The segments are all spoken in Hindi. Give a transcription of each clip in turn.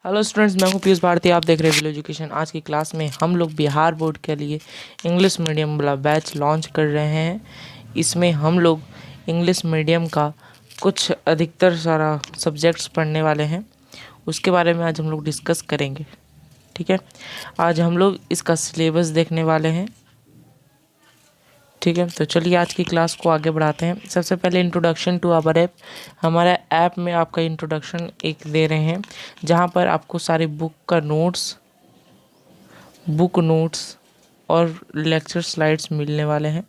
हेलो स्टूडेंट्स, मैं हूं पीयूष भारती। आप देख रहे हैं विलो एजुकेशन। आज की क्लास में हम लोग बिहार बोर्ड के लिए इंग्लिश मीडियम वाला बैच लॉन्च कर रहे हैं। इसमें हम लोग इंग्लिश मीडियम का कुछ अधिकतर सारा सब्जेक्ट्स पढ़ने वाले हैं, उसके बारे में आज हम लोग डिस्कस करेंगे। ठीक है, आज हम लोग इसका सिलेबस देखने वाले हैं। ठीक है, तो चलिए आज की क्लास को आगे बढ़ाते हैं। सबसे पहले इंट्रोडक्शन टू आवर ऐप। हमारा ऐप में आपका इंट्रोडक्शन एक दे रहे हैं, जहां पर आपको सारे बुक नोट्स और लेक्चर स्लाइड्स मिलने वाले हैं।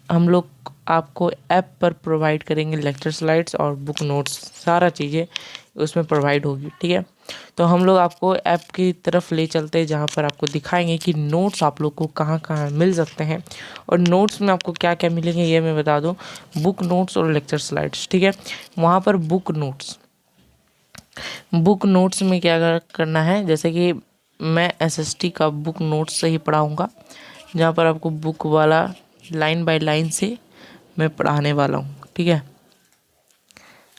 हम लोग आपको ऐप पर प्रोवाइड करेंगे लेक्चर स्लाइड्स और बुक नोट्स, सारा चीज़ें उसमें प्रोवाइड होगी। ठीक है, तो हम लोग आपको ऐप की तरफ ले चलते हैं, जहाँ पर आपको दिखाएंगे कि नोट्स आप लोग को कहाँ कहाँ मिल सकते हैं और नोट्स में आपको क्या क्या मिलेंगे ये मैं बता दूँ। बुक नोट्स और लेक्चर स्लाइड्स। ठीक है, वहाँ पर बुक नोट्स में क्या करना है, जैसे कि मैं एसएसटी का बुक नोट्स से ही पढ़ाऊँगा, जहाँ पर आपको बुक वाला लाइन बाय लाइन से मैं पढ़ाने वाला हूँ। ठीक है,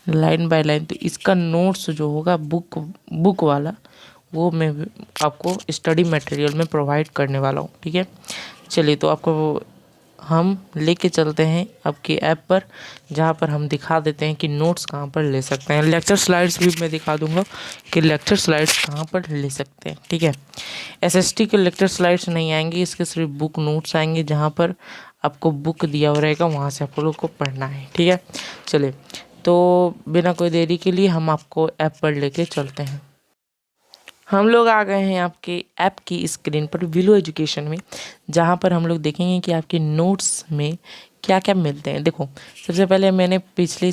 लाइन बाय लाइन। तो इसका नोट्स जो होगा बुक वाला, वो मैं आपको स्टडी मटेरियल में प्रोवाइड करने वाला हूँ। ठीक है, चलिए तो आपको हम लेके चलते हैं आपके ऐप पर, जहाँ पर हम दिखा देते हैं कि नोट्स कहाँ पर ले सकते हैं। लेक्चर स्लाइड्स भी मैं दिखा दूंगा कि लेक्चर स्लाइड्स कहाँ पर ले सकते हैं। ठीक है, एसएसटी के लेक्चर स्लाइड्स नहीं आएंगे, इसके सिर्फ बुक नोट्स आएंगे, जहाँ पर आपको बुक दिया हुआ रहेगा, वहाँ से आप लोग को पढ़ना है। ठीक है, चलिए तो बिना कोई देरी के लिए हम आपको ऐप पर लेके चलते हैं। हम लोग आ गए हैं आपके ऐप की स्क्रीन पर विलो एजुकेशन में, जहाँ पर हम लोग देखेंगे कि आपके नोट्स में क्या क्या मिलते हैं। देखो, सबसे पहले मैंने पिछले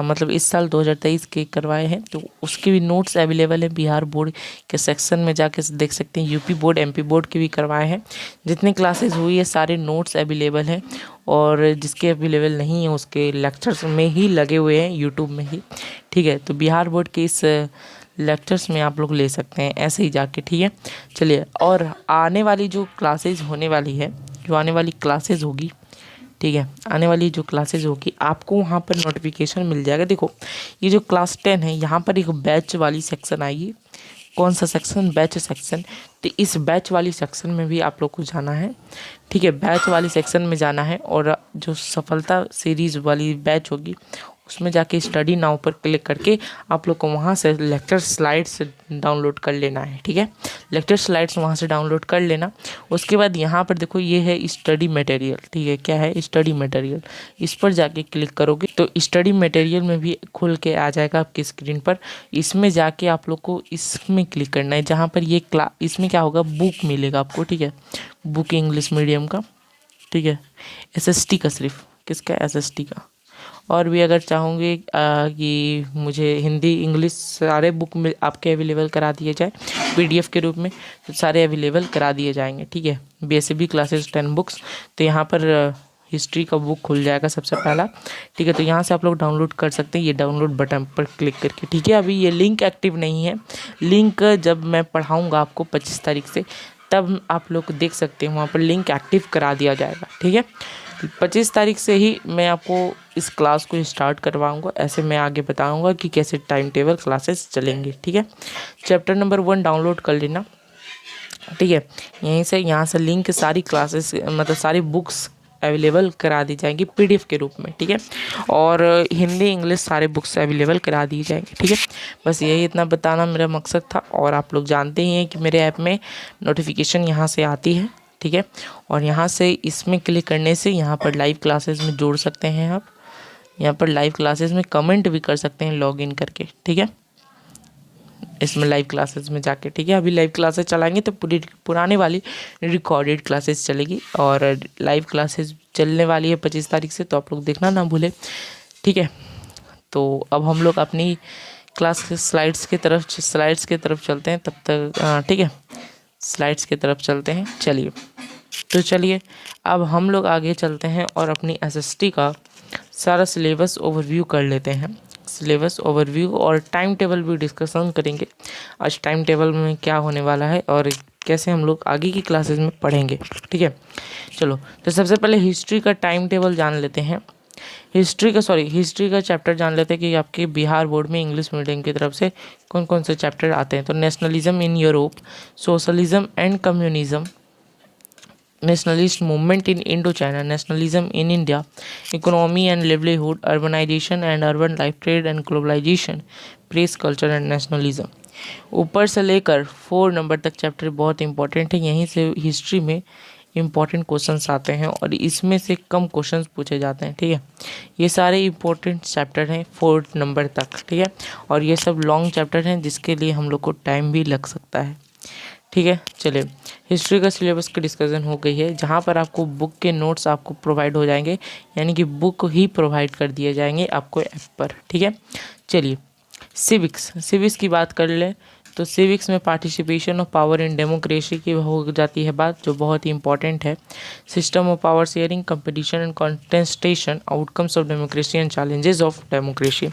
मतलब इस साल 2023 के करवाए हैं, तो उसके भी नोट्स अवेलेबल हैं। बिहार बोर्ड के सेक्शन में जाके देख सकते हैं। यूपी बोर्ड, एमपी बोर्ड के भी करवाए हैं। जितनी क्लासेस हुई है सारे नोट्स अवेलेबल हैं, और जिसके अवेलेबल नहीं है उसके लेक्चर्स में ही लगे हुए हैं यूट्यूब में ही। ठीक है, तो बिहार बोर्ड के इस लेक्चर्स में आप लोग ले सकते हैं ऐसे ही जाके। ठीक है, चलिए, और आने वाली जो क्लासेस होने वाली है, जो आने वाली क्लासेस होगी, ठीक है, आने वाली जो क्लासेस होगी आपको वहाँ पर नोटिफिकेशन मिल जाएगा। देखो, ये जो क्लास 10 है, यहाँ पर एक बैच वाली सेक्शन आएगी। कौन सा सेक्शन? Batch section. तो इस बैच वाली सेक्शन में भी आप लोग को जाना है। ठीक है, बैच वाली सेक्शन में जाना है, और जो सफलता सीरीज़ वाली बैच होगी उसमें जाके स्टडी नाउ पर क्लिक करके आप लोग को वहाँ से लेक्चर स्लाइड्स डाउनलोड कर लेना है। ठीक है, लेक्चर स्लाइड्स वहाँ से डाउनलोड कर लेना। उसके बाद यहाँ पर देखो, ये है स्टडी मटेरियल। ठीक है, क्या है? Study material. इस पर जाके क्लिक करोगे तो स्टडी मटेरियल में भी खुल के आ जाएगा आपकी स्क्रीन पर। इसमें जाके आप लोग को इसमें क्लिक करना है, जहाँ पर ये इसमें क्या होगा, बुक मिलेगा आपको। ठीक है, बुक इंग्लिश मीडियम का। ठीक है, एसएसटी का, सिर्फ किसका? एसएसटी का। और भी अगर चाहोगे कि मुझे हिंदी इंग्लिश सारे बुक में आपके अवेलेबल करा दिए जाए पीडीएफ के रूप में, तो सारे अवेलेबल करा दिए जाएंगे। ठीक है, बेसिक क्लासेस 10 बुक्स। तो यहाँ पर हिस्ट्री का बुक खुल जाएगा सबसे पहला। ठीक है, तो यहाँ से आप लोग डाउनलोड कर सकते हैं, ये डाउनलोड बटन पर क्लिक करके। ठीक है, अभी ये लिंक एक्टिव नहीं है। लिंक जब मैं पढ़ाऊँगा आपको 25 तारीख से, तब आप लोग देख सकते हैं, वहाँ पर लिंक एक्टिव करा दिया जाएगा। ठीक है, 25 तारीख से ही मैं आपको इस क्लास को स्टार्ट करवाऊंगा। ऐसे मैं आगे बताऊंगा कि कैसे टाइम टेबल क्लासेस चलेंगे। ठीक है, चैप्टर नंबर 1 डाउनलोड कर लेना। ठीक है, यहाँ से लिंक सारी क्लासेस मतलब सारी बुक्स अवेलेबल करा दी जाएंगी पीडीएफ के रूप में। ठीक है, और हिंदी इंग्लिश सारे बुक्स अवेलेबल करा दी जाएंगी। ठीक है, बस यही इतना बताना मेरा मकसद था। और आप लोग जानते ही हैं कि मेरे ऐप में नोटिफिकेशन यहाँ से आती है। ठीक है, और यहाँ से इसमें क्लिक करने से यहाँ पर लाइव क्लासेस में जोड़ सकते हैं आप। यहाँ पर लाइव क्लासेस में कमेंट भी कर सकते हैं लॉगिन करके। ठीक है, इसमें लाइव क्लासेस में जाके। ठीक है, अभी लाइव क्लासेस चलाएंगे तो पूरी पुराने वाली रिकॉर्डेड क्लासेस चलेगी, और लाइव क्लासेस चलने वाली है 25 तारीख से, तो आप लोग देखना ना भूले। ठीक है, तो अब हम लोग अपनी क्लास के स्लाइड्स की तरफ चलते हैं। तब तक ठीक है, स्लाइड्स की तरफ चलते हैं। चलिए अब हम लोग आगे चलते हैं और अपनी एसएसटी का सारा सिलेबस ओवरव्यू कर लेते हैं। सिलेबस ओवरव्यू और टाइम टेबल भी डिस्कशन करेंगे। आज टाइम टेबल में क्या होने वाला है और कैसे हम लोग आगे की क्लासेस में पढ़ेंगे। ठीक है, चलो तो सबसे पहले हिस्ट्री का टाइम टेबल जान लेते हैं। हिस्ट्री का चैप्टर जान लेते हैं कि आपके बिहार बोर्ड में इंग्लिश मीडियम की तरफ से कौन कौन से चैप्टर आते हैं। तो nationalism in Europe, socialism and communism, nationalist movement in Indochina, nationalism in India, economy and livelihood, urbanisation and urban life, trade and globalisation, press culture and nationalism. ऊपर से लेकर 4 नंबर तक चैप्टर बहुत इंपॉर्टेंट है। यहीं से हिस्ट्री में इंपॉर्टेंट क्वेश्चंस आते हैं और इसमें से कम क्वेश्चंस पूछे जाते हैं। ठीक है, ये सारे इंपॉर्टेंट चैप्टर हैं 4 नंबर तक। ठीक है, और ये सब लॉन्ग चैप्टर हैं जिसके लिए हम लोग को टाइम भी लग सकता है। ठीक है, चलिए हिस्ट्री का सिलेबस की डिस्कशन हो गई है, जहाँ पर आपको बुक के नोट्स आपको प्रोवाइड हो जाएंगे, यानी कि बुक ही प्रोवाइड कर दिए जाएंगे आपको ऐप पर। ठीक है, चलिए सिविक्स की बात कर लें तो सिविक्स में participation of power in democracy की हो जाती है बात, जो बहुत ही इंपॉर्टेंट है। System of power sharing, competition and contestation, outcomes of democracy and challenges of democracy,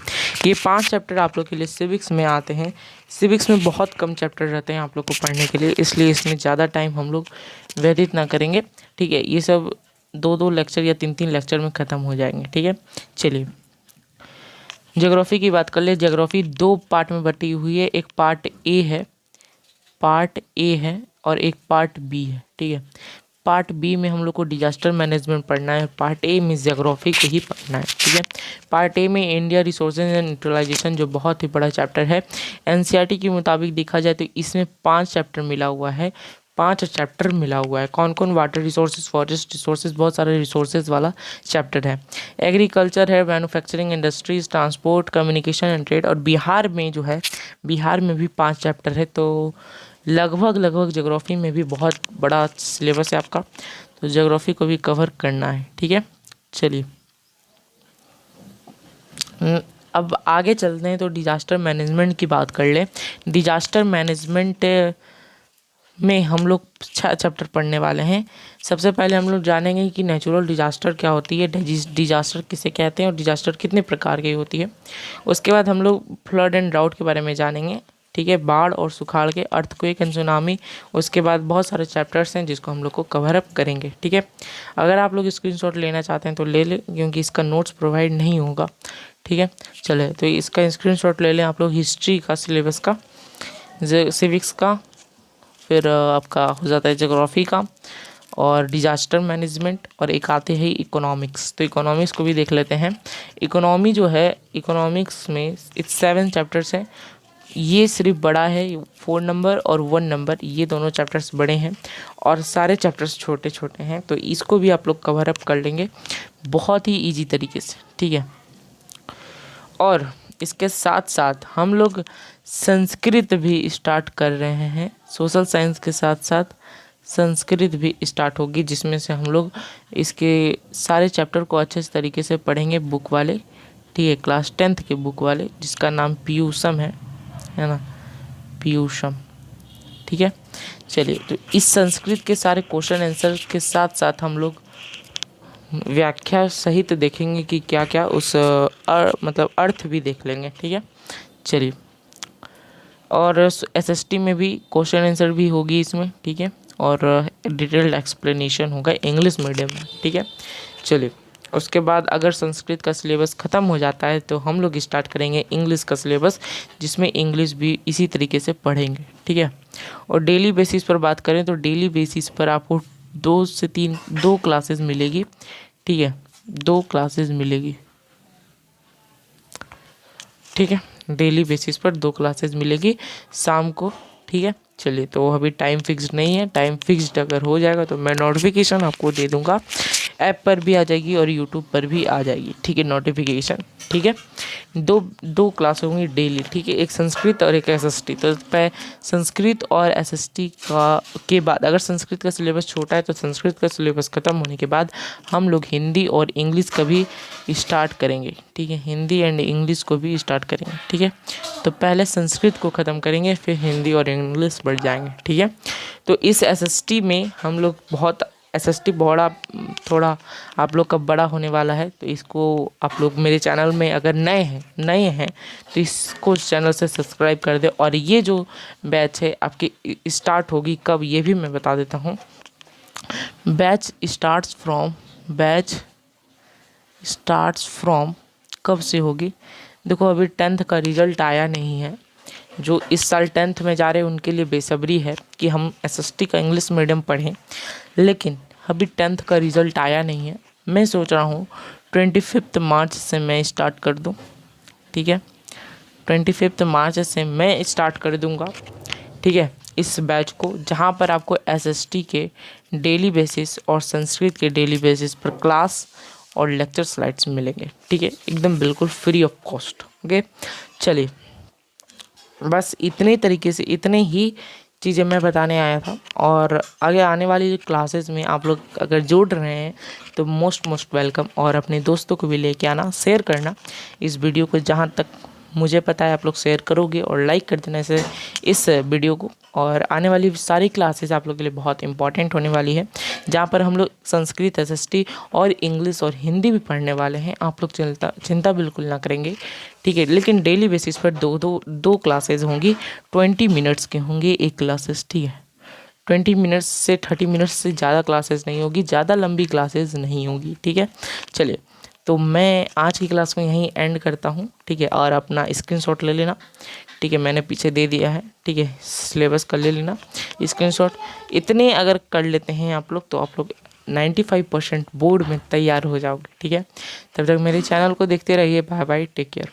ये 5 चैप्टर आप लोग के लिए सिविक्स में आते हैं। सिविक्स में बहुत कम चैप्टर रहते हैं आप लोग को पढ़ने के लिए, इसलिए इसमें ज़्यादा टाइम हम लोग व्यतीत ना करेंगे। ठीक है, ये सब 2-2 लेक्चर या 3-3 लेक्चर में ख़त्म हो जाएंगे। ठीक है, चलिए ज्योग्राफी की बात कर ले। ज्योग्राफी 2 पार्ट में बटी हुई है, एक पार्ट ए है और एक पार्ट बी है। ठीक है, पार्ट बी में हम लोग को डिजास्टर मैनेजमेंट पढ़ना है, पार्ट ए में ज्योग्राफी को ही पढ़ना है। ठीक है, पार्ट ए में इंडिया रिसोर्सेज एंड यूटिलाइजेशन, जो बहुत ही बड़ा चैप्टर है। एनसीईआरटी के मुताबिक देखा जाए तो इसमें 5 चैप्टर मिला हुआ है, 5 चैप्टर मिला हुआ है। कौन कौन? वाटर रिसोर्सेज, फॉरेस्ट रिसोर्सेज, बहुत सारे रिसोर्सेज वाला चैप्टर है। एग्रीकल्चर है, manufacturing industries, transport, communication and trade. और बिहार में जो है, बिहार में भी 5 चैप्टर है। तो लगभग ज्योग्राफी में भी बहुत बड़ा सिलेबस है आपका, तो ज्योग्राफी को भी कवर करना है। ठीक है, चलिए अब आगे चलते हैं तो डिजास्टर मैनेजमेंट की बात कर लें। डिजास्टर मैनेजमेंट में हम लोग 6 चैप्टर पढ़ने वाले हैं। सबसे पहले हम लोग जानेंगे कि नेचुरल डिजास्टर क्या होती है, डिजास्टर किसे कहते हैं और डिजास्टर कितने प्रकार की होती है। उसके बाद हम लोग फ्लड एंड ड्राउट के बारे में जानेंगे। ठीक है, बाढ़ और सुखाड़ के, अर्थक्वेक एंड सुनामी। उसके बाद बहुत सारे चैप्टर्स हैं जिसको हम लोग को कवर अप करेंगे। ठीक है, अगर आप लोग स्क्रीनशॉट लेना चाहते हैं तो ले लें, क्योंकि इसका नोट्स प्रोवाइड नहीं होगा। ठीक है, चले तो इसका स्क्रीनशॉट ले लें आप लोग। हिस्ट्री का सिलेबस का, सिविक्स का, फिर आपका हो जाता है ज्योग्राफी का और डिजास्टर मैनेजमेंट, और एक आते हैं इकोनॉमिक्स। तो इकोनॉमिक्स को भी देख लेते हैं। इकोनॉमी जो है, इकोनॉमिक्स में 7 चैप्टर्स हैं। ये सिर्फ बड़ा है, 4 नंबर और 1 नंबर, ये दोनों चैप्टर्स बड़े हैं और सारे चैप्टर्स छोटे छोटे हैं। तो इसको भी आप लोग कवर अप कर लेंगे बहुत ही ईजी तरीके से। ठीक है, और इसके साथ साथ हम लोग संस्कृत भी स्टार्ट कर रहे हैं। सोशल साइंस के साथ साथ संस्कृत भी स्टार्ट होगी, जिसमें से हम लोग इसके सारे चैप्टर को अच्छे से तरीके से पढ़ेंगे बुक वाले। ठीक है, क्लास 10th के बुक वाले, जिसका नाम पीयूषम है ना, पीयूषम। ठीक है, चलिए तो इस संस्कृत के सारे क्वेश्चन आंसर के साथ साथ हम लोग व्याख्या सहित देखेंगे कि क्या क्या उस मतलब अर्थ भी देख लेंगे। ठीक है, चलिए और एसएसटी में भी क्वेश्चन आंसर भी होगी इसमें। ठीक है, और डिटेल्ड एक्सप्लेनेशन होगा इंग्लिश मीडियम में। ठीक है, चलिए उसके बाद अगर संस्कृत का सिलेबस ख़त्म हो जाता है तो हम लोग स्टार्ट करेंगे इंग्लिश का सिलेबस, जिसमें इंग्लिश भी इसी तरीके से पढ़ेंगे। ठीक है, और डेली बेसिस पर बात करें तो डेली बेसिस पर आपको 2 से 3 क्लासेस मिलेगी। ठीक है, 2 क्लासेस मिलेगी। ठीक है, डेली बेसिस पर 2 क्लासेस मिलेगी शाम को। ठीक है, चलिए तो अभी टाइम फिक्स्ड नहीं है, टाइम फिक्स्ड अगर हो जाएगा तो मैं नोटिफिकेशन आपको दे दूंगा। ऐप पर भी आ जाएगी और यूट्यूब पर भी आ जाएगी। ठीक है, नोटिफिकेशन। ठीक है, दो क्लास होंगी डेली। ठीक है, एक संस्कृत और एक एसएसटी। तो संस्कृत और एसएसटी के बाद अगर संस्कृत का सिलेबस छोटा है तो संस्कृत का सिलेबस ख़त्म होने के बाद हम लोग हिंदी और इंग्लिश का भी स्टार्ट करेंगे। ठीक है, हिंदी एंड इंग्लिश को भी स्टार्ट करेंगे। ठीक है, तो पहले संस्कृत को ख़त्म करेंगे, फिर हिंदी और इंग्लिश बढ़ जाएंगे। ठीक है, तो इस एसएसटी में हम लोग एसएसटी बड़ा थोड़ा आप लोग का बड़ा होने वाला है। तो इसको आप लोग मेरे चैनल में अगर नए हैं तो इसको चैनल से सब्सक्राइब कर दे। और ये जो बैच है आपकी स्टार्ट होगी कब, ये भी मैं बता देता हूँ। Batch starts from starts from कब से होगी। देखो अभी 10th का रिज़ल्ट आया नहीं है। जो इस साल 10th में जा रहे हैं उनके लिए बेसब्री है कि हम एसएसटी का इंग्लिश मीडियम पढ़ें, लेकिन अभी 10th का रिज़ल्ट आया नहीं है। मैं सोच रहा हूँ 25 मार्च से मैं स्टार्ट कर दूँ, ठीक है। 25 मार्च से मैं स्टार्ट कर दूँगा, ठीक है, इस बैच को, जहाँ पर आपको एसएसटी के डेली बेसिस और संस्कृत के डेली बेसिस पर क्लास और लेक्चर स्लाइड्स मिलेंगे, ठीक है, एकदम बिल्कुल फ्री ऑफ कॉस्ट। ओके, चलिए, बस इतने तरीके से इतने ही चीज़ें मैं बताने आया था। और आगे आने वाली क्लासेस में आप लोग अगर जुड़ रहे हैं तो मोस्ट वेलकम, और अपने दोस्तों को भी लेके आना, शेयर करना इस वीडियो को, जहाँ तक मुझे पता है आप लोग शेयर करोगे और लाइक कर देना इस वीडियो को। और आने वाली सारी क्लासेस आप लोग के लिए बहुत इंपॉर्टेंट होने वाली है, जहाँ पर हम लोग संस्कृत, एसएसटी और इंग्लिश और हिंदी भी पढ़ने वाले हैं। आप लोग चिंता बिल्कुल ना करेंगे, ठीक है। लेकिन डेली बेसिस पर दो क्लासेज होंगी, 20 मिनट्स के होंगे एक क्लासेस, ठीक है। 20 मिनट्स से 30 मिनट्स से ज़्यादा क्लासेस नहीं होगी, ज़्यादा लंबी क्लासेस नहीं होगी, ठीक है। चलिए, तो मैं आज की क्लास को यहीं एंड करता हूँ, ठीक है। और अपना स्क्रीनशॉट ले लेना, ठीक है, मैंने पीछे दे दिया है, ठीक है, सिलेबस का ले लेना स्क्रीनशॉट। इतने अगर कर लेते हैं आप लोग तो आप लोग 95% बोर्ड में तैयार हो जाओगे, ठीक है। तब तक मेरे चैनल को देखते रहिए। Bye bye, take care.